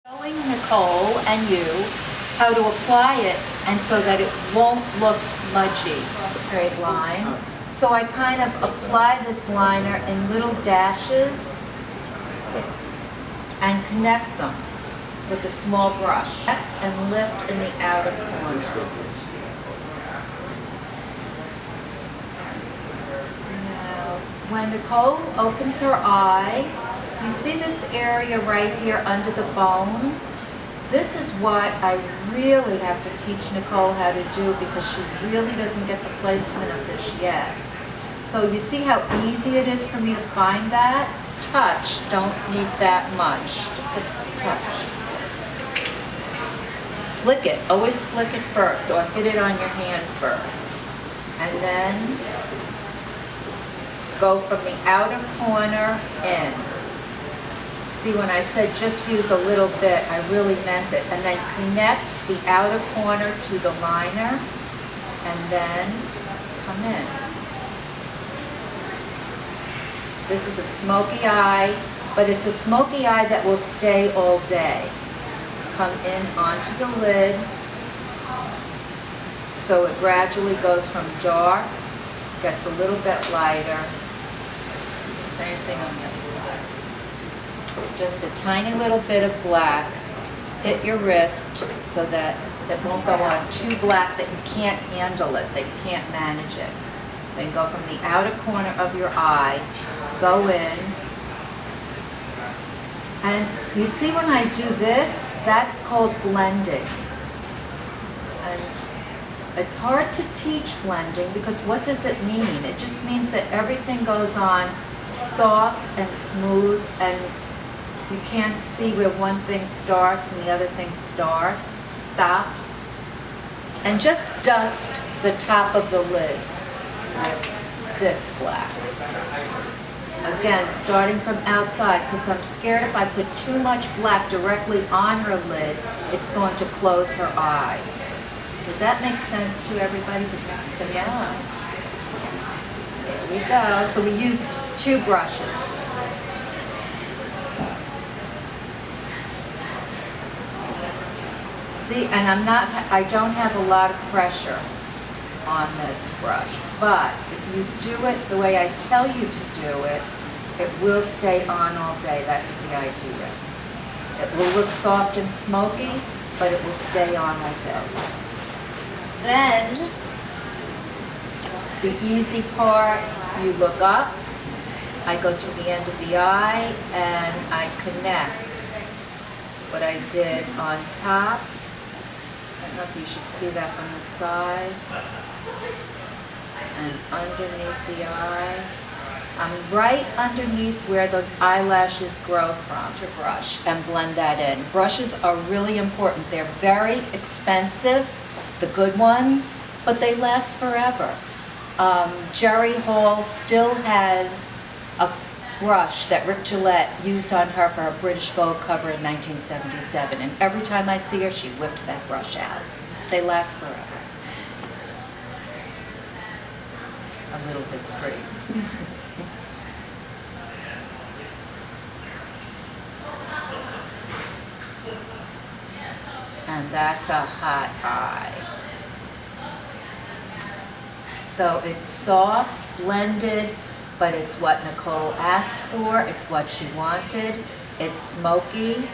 Showing Nicole and you how to apply it and so that it won't look smudgy, straight line. So I kind of apply this liner in little dashes and connect them with a small brush and lift in the outer corner. Now, when Nicole opens her eye, you see this area right here under the bone? This is what I really have to teach Nicole how to do because she really doesn't get the placement of this yet. So you see how easy it is for me to find that? Touch, don't need that much, just a touch. Flick it, always flick it first or hit it on your hand first. And then go from the outer corner in. See, when I said just use a little bit, I really meant it. And then connect the outer corner to the liner and then come in. This is a smoky eye, but it's a smoky eye that will stay all day. Come in onto the lid. So it gradually goes from dark, gets a little bit lighter. Do the same thing on the other side. Just a tiny little bit of black. Hit your wrist so that it won't go on too black that you can't handle it, that you can't manage it. Then go from the outer corner of your eye, go in. And you see when I do this, that's called blending. And it's hard to teach blending because what does it mean? It just means that everything goes on soft and smooth and you can't see where one thing starts and the other thing stops. And just dust the top of the lid with this black. Again, starting from outside, because I'm scared if I put too much black directly on her lid, it's going to close her eye. Does that make sense to everybody? Yeah. There we go. So we used 2 brushes. See, and I don't have a lot of pressure on this brush, but if you do it the way I tell you to do it, it will stay on all day. That's the idea. It will look soft and smoky, but it will stay on all day. Then, the easy part, you look up, I go to the end of the eye, and I connect what I did on top. I don't know if you should see that from the side. And underneath the eye. I'm right underneath where the eyelashes grow from to brush and blend that in. Brushes are really important. They're very expensive, the good ones, but they last forever. Jerry Hall still has a brush that Rick Gillette used on her for a British Vogue cover in 1977, and every time I see her, she whips that brush out. They last forever. A little history. And that's a hot eye. So it's soft, blended, but it's what Nicole asked for, it's what she wanted, it's smoky.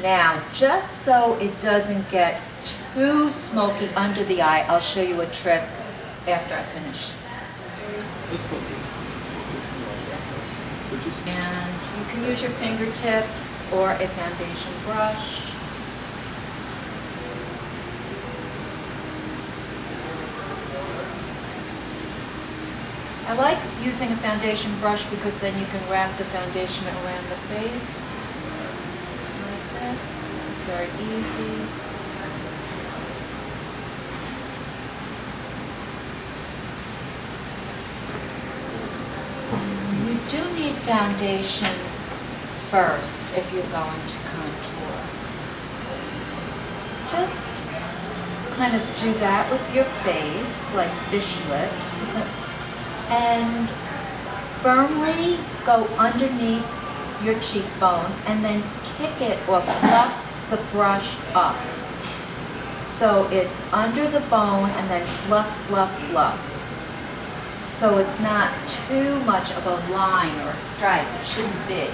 Now, just so it doesn't get too smoky under the eye, I'll show you a trick after I finish. And you can use your fingertips or a foundation brush. I like using a foundation brush because then you can wrap the foundation around the face. Like this. It's very easy. You do need foundation first if you're going to contour. Just kind of do that with your face, like fish lips. And firmly go underneath your cheekbone and then kick it or fluff the brush up. So it's under the bone and then fluff, fluff, fluff. So it's not too much of a line or a stripe. It shouldn't be.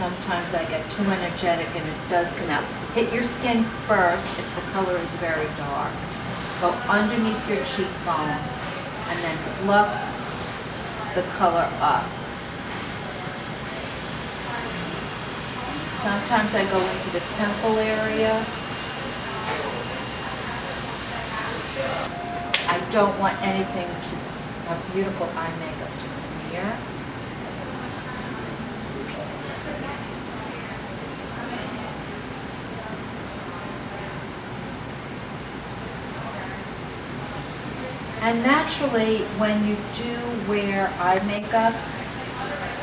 Sometimes I get too energetic and it does come out. Hit your skin first if the color is very dark. Go underneath your cheekbone and then fluff the color up. Sometimes I go into the temple area. I don't want anything to, a beautiful eye makeup to smear. And naturally, when you do wear eye makeup,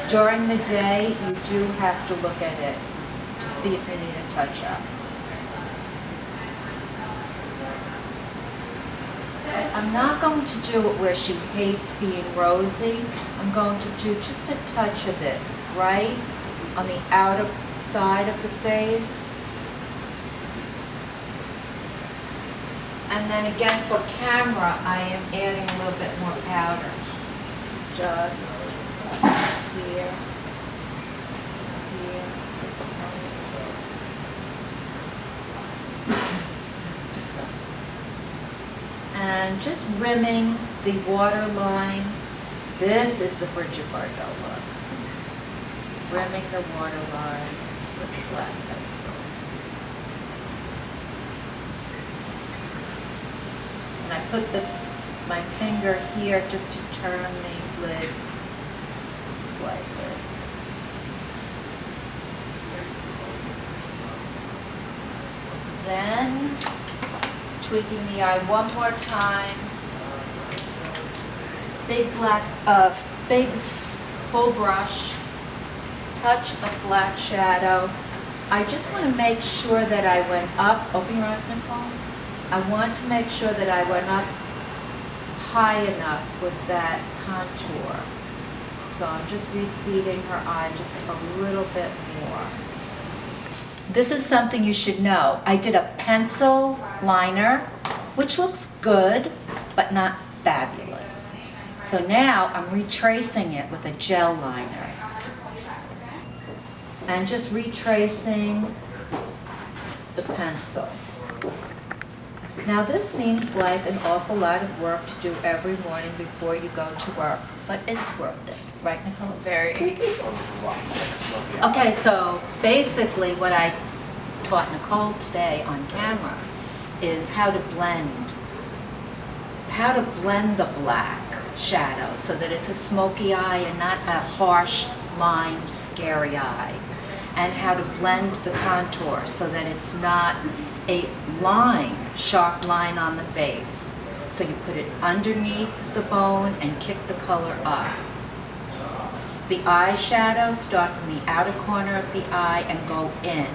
during the day, you do have to look at it to see if you need a touch-up. I'm not going to do it where she hates being rosy. I'm going to do just a touch of it right on the outer side of the face. And then again for camera, I am adding a little bit more powder. Just here, here. And just rimming the waterline. This is the Brigitte Bardot look. Rimming the waterline with the black pencil. And I put my finger here just to turn the lid slightly. Then tweaking the eye one more time. Big full brush, touch of black shadow. I just want to make sure that I went up. Open your eyes, Nicole. I want to make sure that I went up high enough with that contour. So I'm just reseating her eye just a little bit more. This is something you should know. I did a pencil liner, which looks good, but not fabulous. So now I'm retracing it with a gel liner. And just retracing the pencil. Now this seems like an awful lot of work to do every morning before you go to work, but it's worth it. Right, Nicole? Very. Okay, so basically what I taught Nicole today on camera is how to blend the black shadow so that it's a smoky eye and not a harsh, lined, scary eye. And how to blend the contour so that it's not a line, sharp line on the face. So you put it underneath the bone and kick the color up. The eyeshadow, start from the outer corner of the eye and go in.